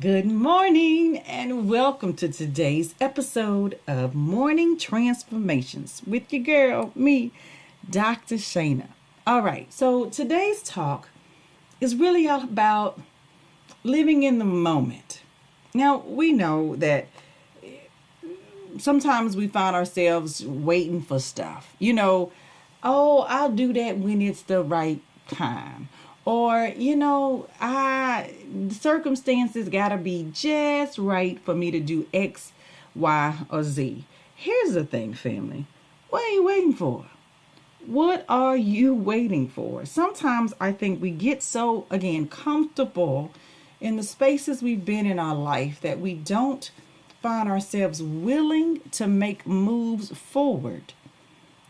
Good morning and welcome to today's episode of Morning Transformations with your girl, me, Dr. Shana. All right, so today's talk is really all about living in the moment. Now, we know that sometimes we find ourselves waiting for stuff. Oh, I'll do that when it's the right time. Or, the circumstances gotta be just right for me to do X, Y, or Z. Here's the thing, family. What are you waiting for? What are you waiting for? Sometimes I think we get so, again, comfortable in the spaces we've been in our life that we don't find ourselves willing to make moves forward.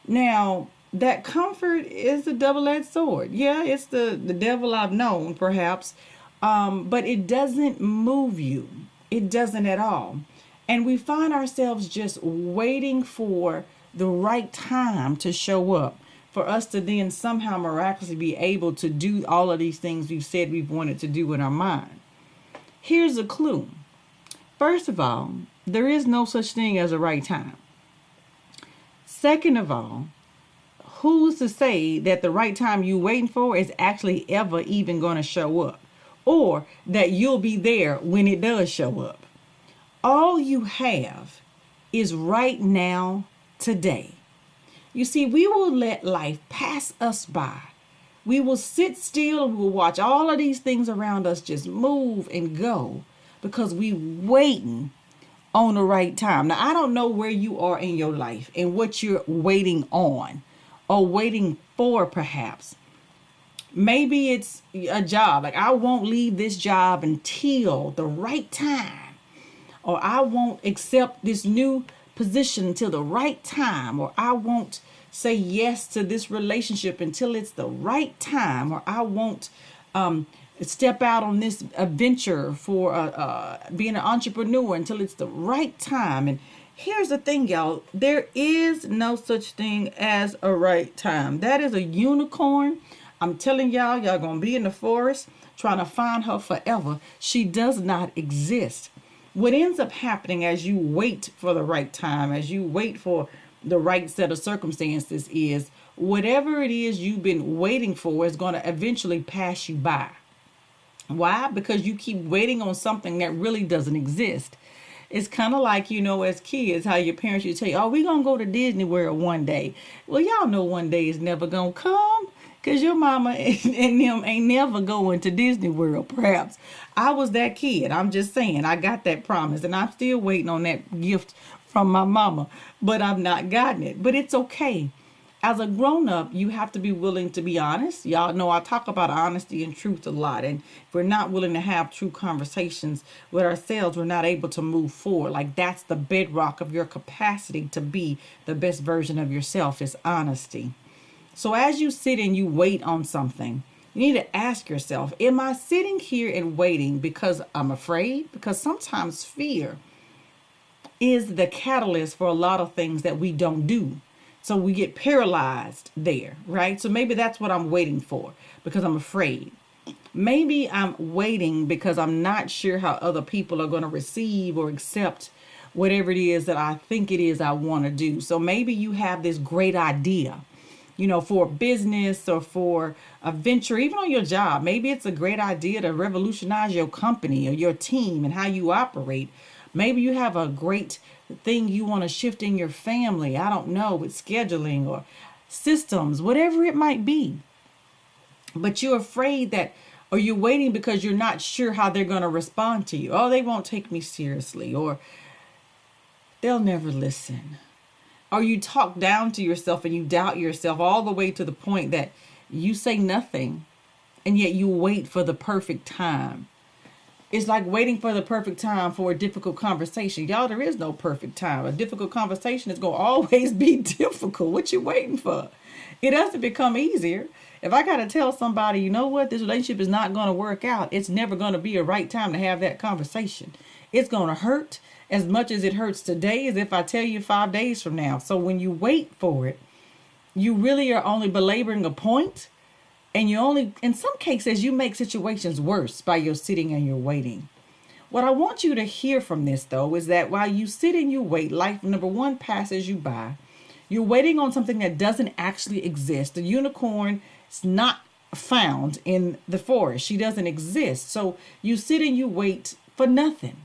Now, that comfort is a double-edged sword. Yeah, it's the devil I've known, perhaps, but it doesn't move you. It doesn't at all. And we find ourselves just waiting for the right time to show up for us to then somehow miraculously be able to do all of these things we've said we've wanted to do in our mind. Here's a clue. First of all, there is no such thing as a right time. Second of all, who's to say that the right time you're waiting for is actually ever even going to show up? Or that you'll be there when it does show up? All you have is right now, today. You see, we will let life pass us by. We will sit still and we will watch all of these things around us just move and go because we waiting on the right time. Now, I don't know where you are in your life and what you're waiting on or waiting for, perhaps. Maybe it's a job. Like, I won't leave this job until the right time. Or I won't accept this new position until the right time. Or I won't say yes to this relationship until it's the right time. Or I won't step out on this adventure for being an entrepreneur until it's the right time. And here's the thing, y'all. There is no such thing as a right time. That is a unicorn. I'm telling y'all gonna be in the forest trying to find her forever. She does not exist. What ends up happening as you wait for the right time, as you wait for the right set of circumstances, is whatever it is you've been waiting for is going to eventually pass you by. Why? Because you keep waiting on something that really doesn't exist. It's kind of like, as kids, how your parents used to tell you, oh, we're going to go to Disney World one day. Well, y'all know one day is never going to come because your mama and them ain't never going to Disney World, perhaps. I was that kid. I'm just saying, I got that promise and I'm still waiting on that gift from my mama, but I've not gotten it. But it's okay. As a grown-up, you have to be willing to be honest. Y'all know I talk about honesty and truth a lot. And if we're not willing to have true conversations with ourselves, we're not able to move forward. Like, that's the bedrock of your capacity to be the best version of yourself, is honesty. So as you sit and you wait on something, you need to ask yourself, am I sitting here and waiting because I'm afraid? Because sometimes fear is the catalyst for a lot of things that we don't do. So we get paralyzed there, right? So maybe that's what I'm waiting for because I'm afraid. Maybe I'm waiting because I'm not sure how other people are going to receive or accept whatever it is that I think it is I want to do. So maybe you have this great idea, for a business or for a venture, even on your job. Maybe it's a great idea to revolutionize your company or your team and how you operate. Maybe you have a great thing you want to shift in your family. I don't know, with scheduling or systems, whatever it might be. But you're afraid that, or you're waiting because you're not sure how they're going to respond to you. Oh, they won't take me seriously, or they'll never listen. Or you talk down to yourself and you doubt yourself all the way to the point that you say nothing and yet you wait for the perfect time. It's like waiting for the perfect time for a difficult conversation. Y'all, there is no perfect time. A difficult conversation is going to always be difficult. What you waiting for? It doesn't become easier. If I got to tell somebody, you know what, this relationship is not going to work out, it's never going to be a right time to have that conversation. It's going to hurt as much as it hurts today as if I tell you 5 days from now. So when you wait for it, you really are only belaboring a point. And you only, in some cases, you make situations worse by your sitting and your waiting. What I want you to hear from this, though, is that while you sit and you wait, life, number one, passes you by. You're waiting on something that doesn't actually exist. The unicorn is not found in the forest. She doesn't exist. So you sit and you wait for nothing.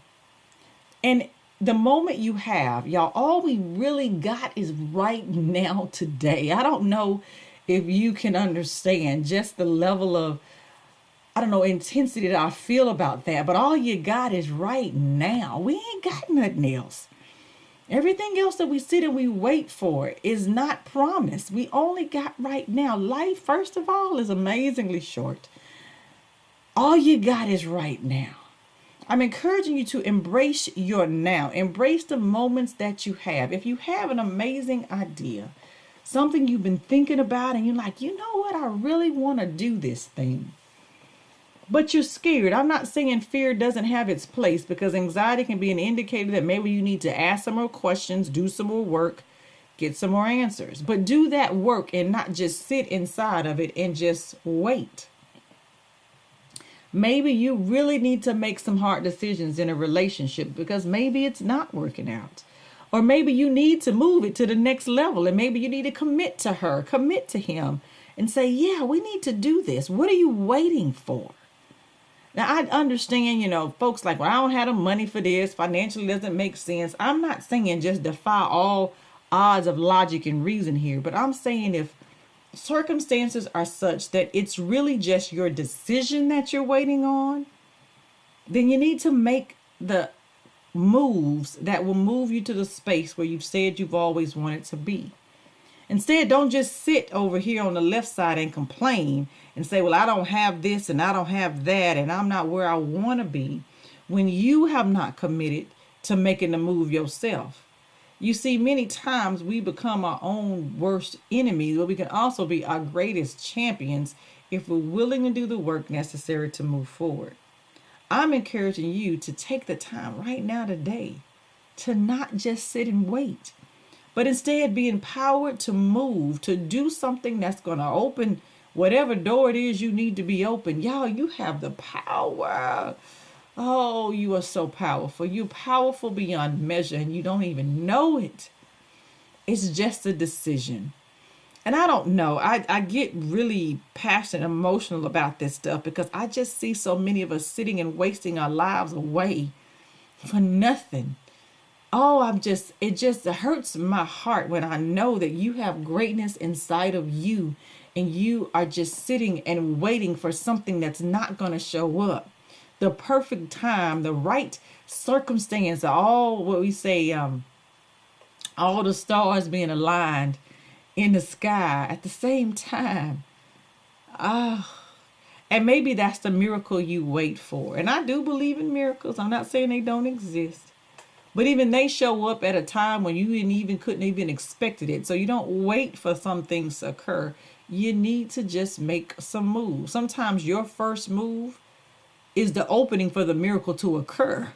And the moment you have, y'all, all we really got is right now today. I don't know if you can understand just the level of, I don't know, intensity that I feel about that. But all you got is right now. We ain't got nothing else. Everything else that we sit and we wait for is not promised. We only got right now. Life, first of all, is amazingly short. All you got is right now. I'm encouraging you to embrace your now. Embrace the moments that you have. If you have an amazing idea, something you've been thinking about, and you're like, you know what, I really want to do this thing, but you're scared. I'm not saying fear doesn't have its place, because anxiety can be an indicator that maybe you need to ask some more questions, do some more work, get some more answers. But do that work and not just sit inside of it and just wait. Maybe you really need to make some hard decisions in a relationship because maybe it's not working out. Or maybe you need to move it to the next level, and maybe you need to commit to her, commit to him, and say, yeah, we need to do this. What are you waiting for? Now, I understand, folks like, well, I don't have the money for this. Financially doesn't make sense. I'm not saying just defy all odds of logic and reason here, but I'm saying if circumstances are such that it's really just your decision that you're waiting on, then you need to make the moves that will move you to the space where you've said you've always wanted to be. Instead, don't just sit over here on the left side and complain and say, well, I don't have this and I don't have that and I'm not where I want to be, when you have not committed to making the move yourself. You see, many times we become our own worst enemies, but we can also be our greatest champions if we're willing to do the work necessary to move forward. I'm encouraging you to take the time right now today to not just sit and wait, but instead be empowered to move, to do something that's going to open whatever door it is you need to be open. Y'all, you have the power. Oh, you are so powerful. You're powerful beyond measure, and you don't even know it. It's just a decision. And I don't know. I get really passionate, emotional about this stuff because I just see so many of us sitting and wasting our lives away for nothing. Oh, it just hurts my heart when I know that you have greatness inside of you and you are just sitting and waiting for something that's not going to show up. The perfect time, the right circumstance, all what we say, all the stars being aligned in the sky at the same time. And maybe that's the miracle you wait for. And I do believe in miracles. I'm not saying they don't exist. But even they show up at a time when you couldn't even expect it. So you don't wait for some things to occur. You need to just make some moves. Sometimes your first move is the opening for the miracle to occur.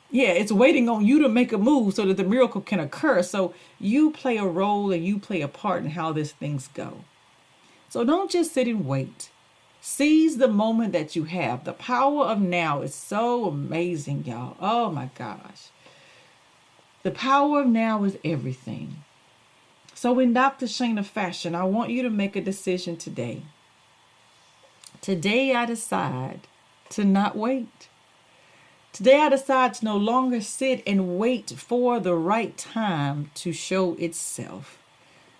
Yeah, it's waiting on you to make a move so that the miracle can occur. So you play a role and you play a part in how these things go. So don't just sit and wait. Seize the moment that you have. The power of now is so amazing, y'all. Oh my gosh. The power of now is everything. So in Dr. Shana fashion, I want you to make a decision today. Today I decide to not wait. Today I decide to no longer sit and wait for the right time to show itself.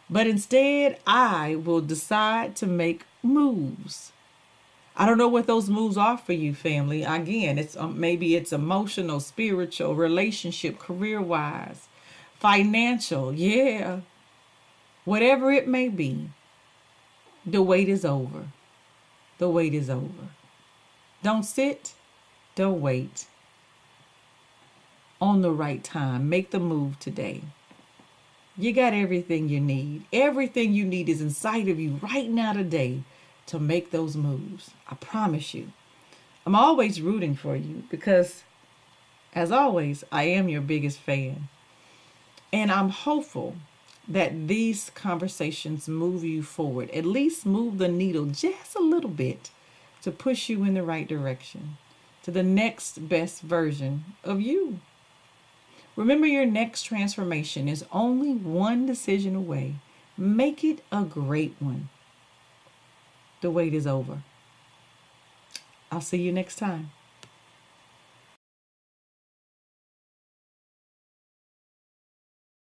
But instead, I will decide to make moves. I don't know what those moves are for you, family. Again, maybe it's emotional, spiritual, relationship, career-wise, financial, yeah. Whatever it may be, the wait is over. The wait is over. Don't sit, don't wait. On the right time, make the move today. You got everything you need. Everything you need is inside of you right now today to make those moves. I promise you. I'm always rooting for you because, as always, I am your biggest fan. And I'm hopeful that these conversations move you forward, at least move the needle just a little bit to push you in the right direction. to the next best version of you. Remember, your next transformation is only one decision away. Make it a great one. The wait is over. I'll see you next time.